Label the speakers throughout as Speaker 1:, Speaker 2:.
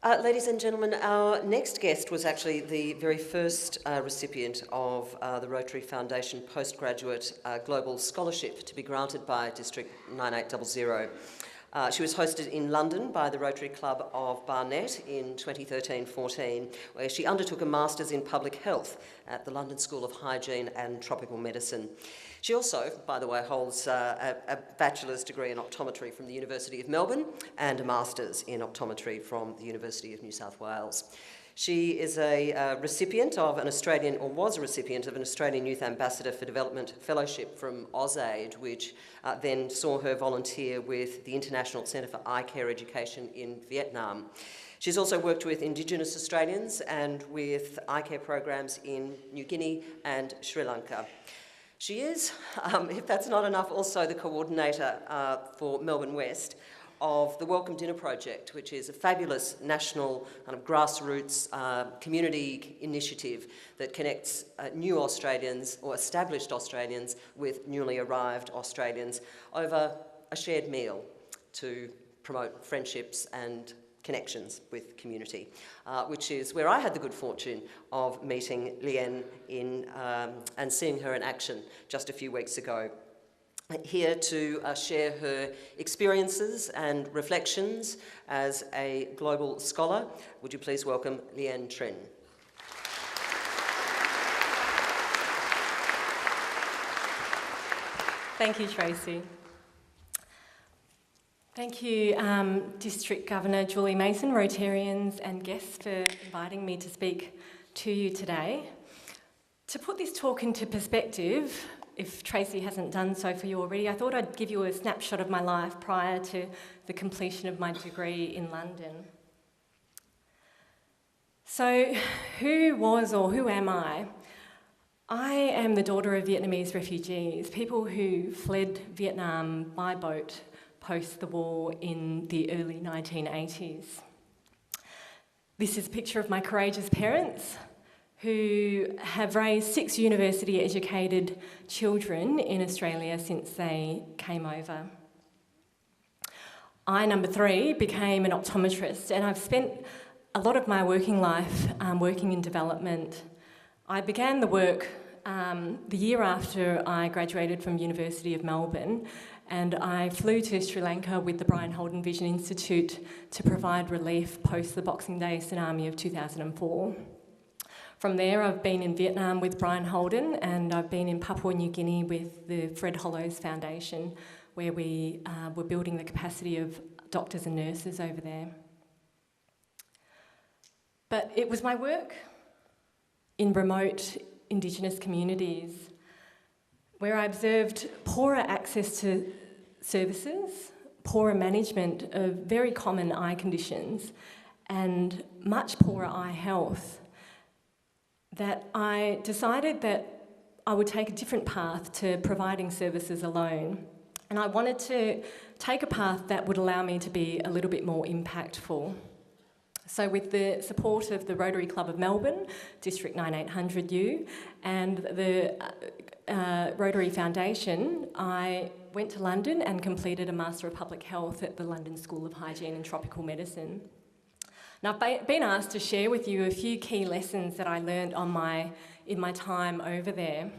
Speaker 1: Ladies and gentlemen, our next guest was actually the very first recipient of the Rotary Foundation Postgraduate Global Scholarship to be granted by District 9800. She was hosted in London by the Rotary Club of Barnet in 2013-14, where she undertook a Masters in Public Health at the London School of Hygiene and Tropical Medicine. She also, by the way, holds a bachelor's degree in optometry from the University of Melbourne and a master's in optometry from the University of New South Wales. She is a recipient of an Australian, or was a recipient of an Australian Youth Ambassador for Development Fellowship from AusAid, which then saw her volunteer with the International Centre for Eye Care Education in Vietnam. She's also worked with Indigenous Australians and with eye care programs in New Guinea and Sri Lanka. She is, if that's not enough, also the coordinator for Melbourne West of the Welcome Dinner Project, which is a fabulous national kind of grassroots community initiative that connects new Australians or established Australians with newly arrived Australians over a shared meal to promote friendships and connections with community, which is where I had the good fortune of meeting Lien and seeing her in action just a few weeks ago. Here to share her experiences and reflections as a global scholar, would you please welcome Lien Trinh.
Speaker 2: Thank you, Tracy. Thank you, District Governor Julie Mason, Rotarians and guests for inviting me to speak to you today. To put this talk into perspective, if Tracy hasn't done so for you already, I thought I'd give you a snapshot of my life prior to the completion of my degree in London. So, who was or who am I? I am the daughter of Vietnamese refugees, people who fled Vietnam by boat post the war in the early 1980s. This is a picture of my courageous parents, who have raised 6 university-educated children in Australia since they came over. I, number 3, became an optometrist, and I've spent a lot of my working life working in development. I began the work the year after I graduated from University of Melbourne, and I flew to Sri Lanka with the Brian Holden Vision Institute to provide relief post the Boxing Day tsunami of 2004. From there, I've been in Vietnam with Brian Holden, and I've been in Papua New Guinea with the Fred Hollows Foundation, where we were building the capacity of doctors and nurses over there. But it was my work in remote Indigenous communities where I observed poorer access to services, poorer management of very common eye conditions, and much poorer eye health, that I decided that I would take a different path to providing services alone. And I wanted to take a path that would allow me to be a little bit more impactful. So with the support of the Rotary Club of Melbourne, District 9800U, and the Rotary Foundation, I went to London and completed a Master of Public Health at the London School of Hygiene and Tropical Medicine. Now, I've been asked to share with you a few key lessons that I learned in my time over there.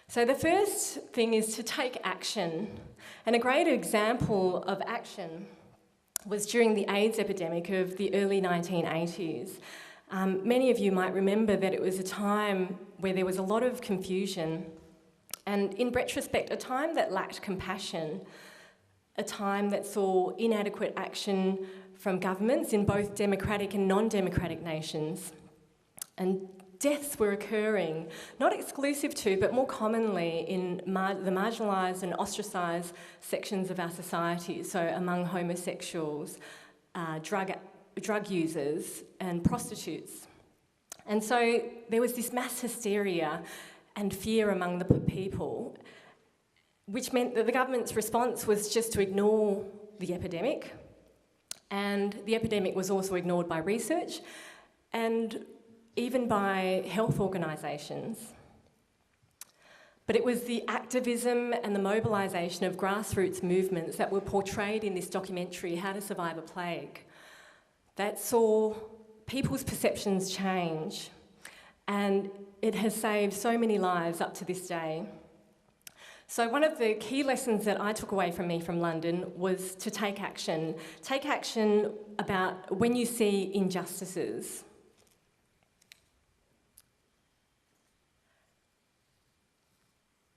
Speaker 2: So the first thing is to take action. And a great example of action was during the AIDS epidemic of the early 1980s. Many of you might remember that it was a time where there was a lot of confusion, and in retrospect, a time that lacked compassion, a time that saw inadequate action from governments in both democratic and non-democratic nations. And deaths were occurring, not exclusive to, but more commonly in the marginalised and ostracised sections of our society, so among homosexuals, drug users and prostitutes. And so there was this mass hysteria and fear among the people, which meant that the government's response was just to ignore the epidemic, and the epidemic was also ignored by research and even by health organisations. But it was the activism and the mobilisation of grassroots movements that were portrayed in this documentary, How to Survive a Plague, that saw people's perceptions change, and it has saved so many lives up to this day. So one of the key lessons that I took away from London was to take action. Take action about when you see injustices.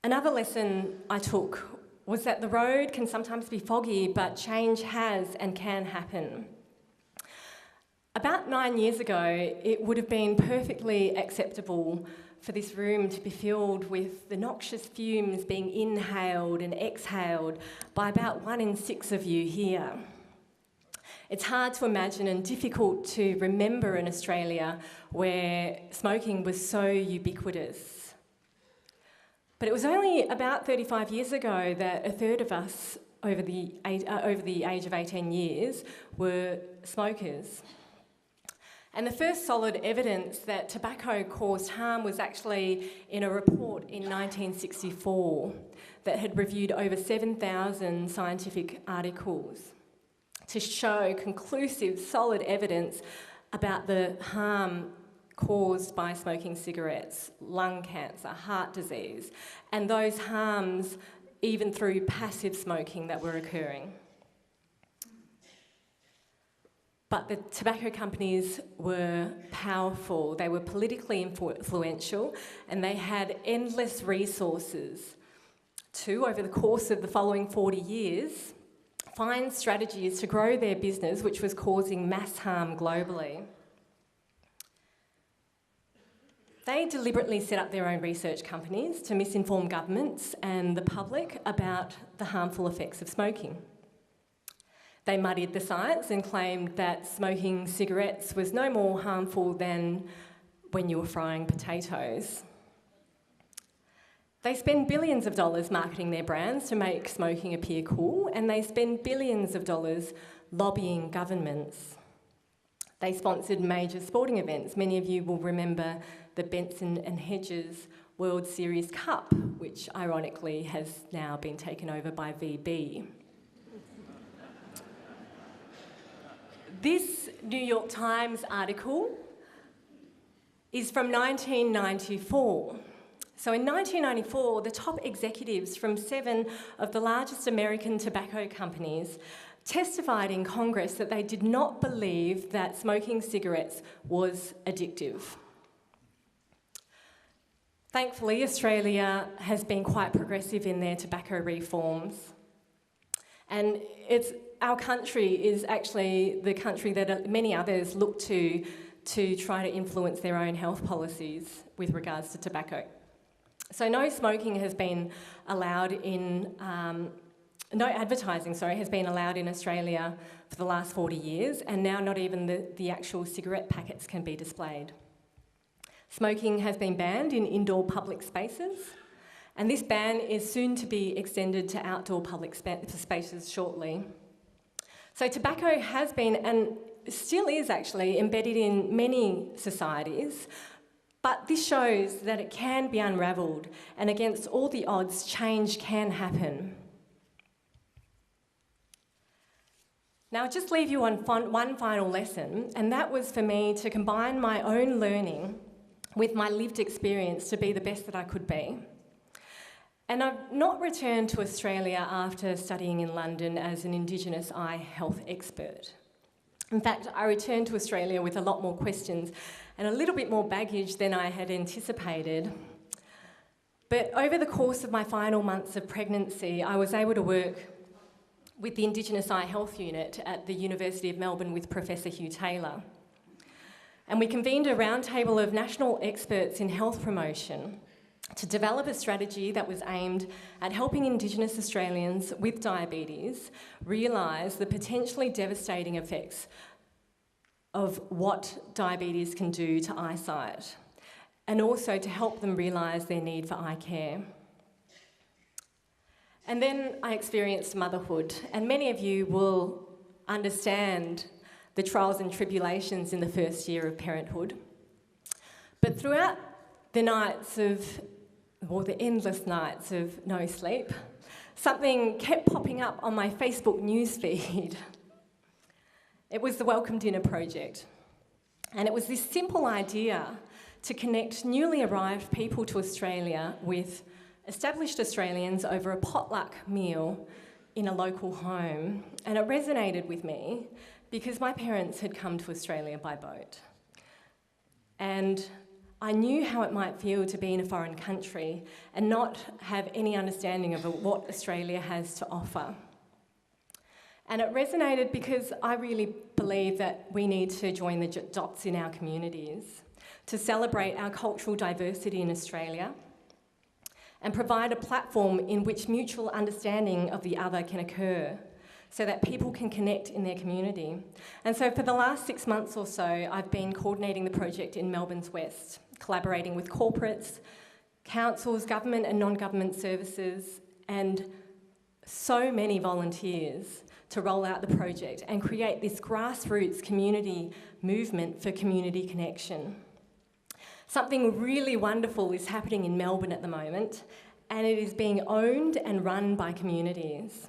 Speaker 2: Another lesson I took was that the road can sometimes be foggy, but change has and can happen. About 9 years ago, it would have been perfectly acceptable for this room to be filled with the noxious fumes being inhaled and exhaled by about 1 in 6 of you here. It's hard to imagine and difficult to remember an Australia where smoking was so ubiquitous. But it was only about 35 years ago that a third of us over the age of 18 years were smokers. And the first solid evidence that tobacco caused harm was actually in a report in 1964 that had reviewed over 7,000 scientific articles to show conclusive, solid evidence about the harm caused by smoking cigarettes, lung cancer, heart disease, and those harms even through passive smoking that were occurring. But the tobacco companies were powerful, they were politically influential, and they had endless resources to, over the course of the following 40 years, find strategies to grow their business, which was causing mass harm globally. They deliberately set up their own research companies to misinform governments and the public about the harmful effects of smoking. They muddied the science and claimed that smoking cigarettes was no more harmful than when you were frying potatoes. They spend billions of dollars marketing their brands to make smoking appear cool, and they spend billions of dollars lobbying governments. They sponsored major sporting events. Many of you will remember the Benson and Hedges World Series Cup, which ironically has now been taken over by VB. This New York Times article is from 1994. So in 1994, the top executives from 7 of the largest American tobacco companies testified in Congress that they did not believe that smoking cigarettes was addictive. Thankfully, Australia has been quite progressive in their tobacco reforms. And our country is actually the country that many others look to try to influence their own health policies with regards to tobacco. So no smoking has been allowed in, no advertising, has been allowed in Australia for the last 40 years, and now not even the actual cigarette packets can be displayed. Smoking has been banned in indoor public spaces, and this ban is soon to be extended to outdoor public spaces shortly. So tobacco has been, and still is actually, embedded in many societies, but this shows that it can be unravelled, and against all the odds, change can happen. Now, I'll just leave you on one final lesson, and that was for me to combine my own learning with my lived experience to be the best that I could be. And I've not returned to Australia after studying in London as an Indigenous eye health expert. In fact, I returned to Australia with a lot more questions and a little bit more baggage than I had anticipated. But over the course of my final months of pregnancy, I was able to work with the Indigenous Eye Health Unit at the University of Melbourne with Professor Hugh Taylor. And we convened a roundtable of national experts in health promotion to develop a strategy that was aimed at helping Indigenous Australians with diabetes realise the potentially devastating effects of what diabetes can do to eyesight, and also to help them realise their need for eye care. And then I experienced motherhood, and many of you will understand the trials and tribulations in the first year of parenthood. But throughout the endless nights of no sleep, something kept popping up on my Facebook newsfeed. It was the Welcome Dinner Project. And it was this simple idea to connect newly arrived people to Australia with established Australians over a potluck meal in a local home. And it resonated with me because my parents had come to Australia by boat. And I knew how it might feel to be in a foreign country and not have any understanding of what Australia has to offer. And it resonated because I really believe that we need to join the dots in our communities to celebrate our cultural diversity in Australia and provide a platform in which mutual understanding of the other can occur so that people can connect in their community. And so for the last 6 months or so, I've been coordinating the project in Melbourne's West, collaborating with corporates, councils, government and non-government services, and so many volunteers to roll out the project and create this grassroots community movement for community connection. Something really wonderful is happening in Melbourne at the moment, and it is being owned and run by communities.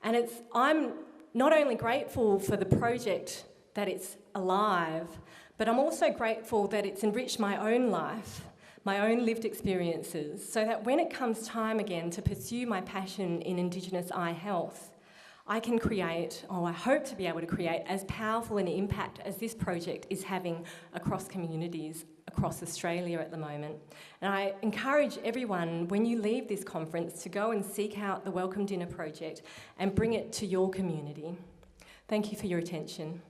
Speaker 2: And I'm not only grateful for the project that it's alive, but I'm also grateful that it's enriched my own life, my own lived experiences, so that when it comes time again to pursue my passion in Indigenous eye health, I can create, or I hope to be able to create, as powerful an impact as this project is having across communities across Australia at the moment. And I encourage everyone, when you leave this conference, to go and seek out the Welcome Dinner Project and bring it to your community. Thank you for your attention.